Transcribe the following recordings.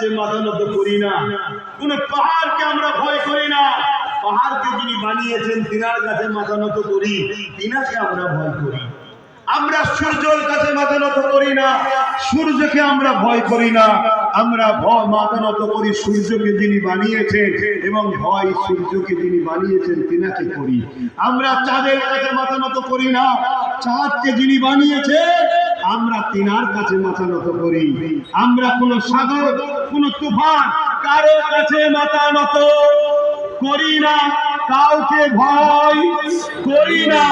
কাছে মাথা নত করি না, কোন পাহাড়কে আমরা ভয় করি না। পাহাড়কে যিনি বানিয়েছেন তিনার কাছে মাথা নত করি, তিনাকে আমরা ভয় করি। আমরা সূর্যের কাছে মাথা নত করি না, সূর্যকে আমরা ভয় করি না। আমরা মাথা নত করি সূর্যকে যিনি বানিয়েছেন, এবং ভয় সূর্যকে যিনি বানিয়েছেন তিনাকে করি। আমরা চাঁদের কাছে মাথা নত করি না, চাঁদকে যিনি বানিয়েছেন আমরা তিনার কাছে মাথা নত করি। আমরা কোন সাগর, কোন তুফান, কারো কাছে মাথা নত করি না, কাউকে ভয় করি না।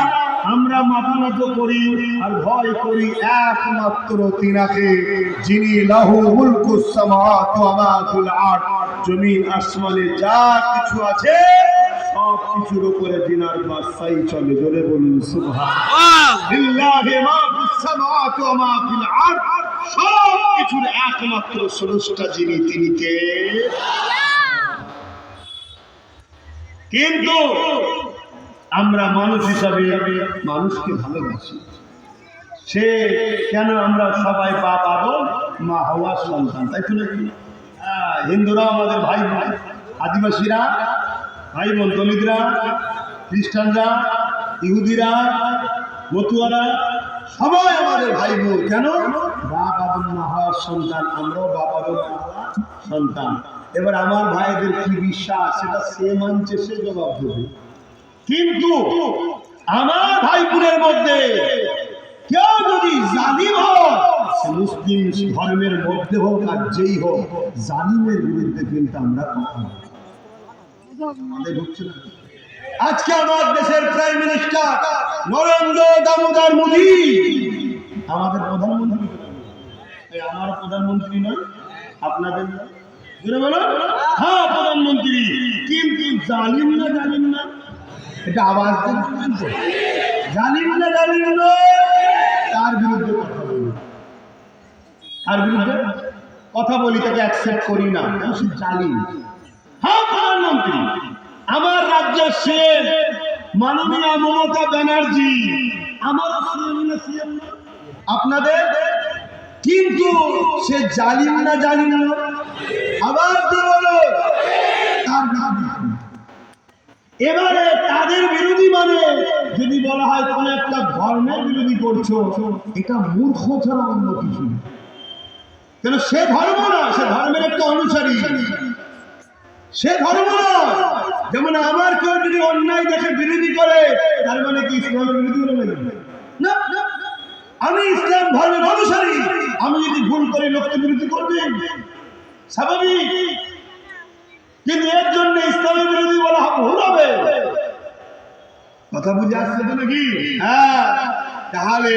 আমরা মাথা নত করি আর ভয় করি একমাত্র তিনাকে, যিনি লাহু মুলকুস সামাওয়াতি ওয়া মা ফিল আরদ, জমিন আসমানে যা কিছু আছে সব কিছুর উপরে যিনার বাদশাহী চলে। জোরে বলুন সুবহানাল্লাহ। লিল্লাহি মা ফিস সামাওয়াতি ওয়া মা ফিল আরদ, সব কিছুর একমাত্র স্রষ্টা যিনি, তিনি কে? কিন্তু আমরা মানুষ হিসাবে মানুষকে ভালোবাসি। সে কেন? আমরা সবাই বাপ আদম, মা হাওয়ার সন্তান, তাই তো নাকি? হিন্দুরা আমাদের ভাই বোন, আদিবাসীরা ভাই বোন, দলিতরা, খ্রিস্টানরা, ইহুদিরা, মতুয়ারা, সবাই আমাদের ভাই বোন। কেন? বাপ আদম মা হাওয়ার সন্তান, আমরাও বাপ আদম মা হাওয়ার সন্তান। এবার আমার ভাইদের কি বিশ্বাস সেটা সে মানছে, সে জবাব দেবে। কিন্তু আমার ভাই বোনের মধ্যে কেউ যদি জালিম হয়, সে মুসলিম ধর্মের মধ্যে হোক আর যেই হোক, জালিমের বিরুদ্ধে কিন্তু আমরা কথা বলি। আজকে আমার দেশের প্রাইম মিনিস্টার নরেন্দ্র দামোদর মোদী আমাদের প্রধানমন্ত্রী। আমার প্রধানমন্ত্রী নয়, আপনাদের নয়, হ্যাঁ প্রধানমন্ত্রী। কিন্তু জালিম না, জালিম না, এটা আওয়াজ দেন, জালিম না, জালিম নয়, তার বিরুদ্ধে কথা বলি। তার বিরুদ্ধে কথা বলি, তাকে অ্যাকসেপ্ট করি না, সে জালিম। হ্যাঁ প্রধানমন্ত্রী, আমার রাজ্যের সিএম মাননীয় মমতা ব্যানার্জি, আমার সিএম আপনাদের, কিন্তু সে জালিম না, জালিম না, আবার বলো তার বিরুদ্ধে। এবারে তাদের বিরোধী মানে যদি বলা হয় কোন একটা ধর্মের বিরোধী করছো, এটা মূর্খ ছাড়া অন্য কিছু। কেন? সে ধর্ম না, সে ধর্মের একটা অনুসারী, সে ধর্ম না। যেমন আমার কেউ যদি অন্যায় দেখে বিরোধী করে, তার মানে কি ইসলামের বিরোধী হলো না? আমি ইসলাম ধর্মের অনুসারী, আমি যদি ভুল করি লোককে বিরোধী করবে, স্বাভাবিক। কিন্তু এর জন্য ইসলামের বিরোধী বলা ভুল হবে। কথা বুঝে আসছে তো নাকি? হ্যাঁ, তাহলে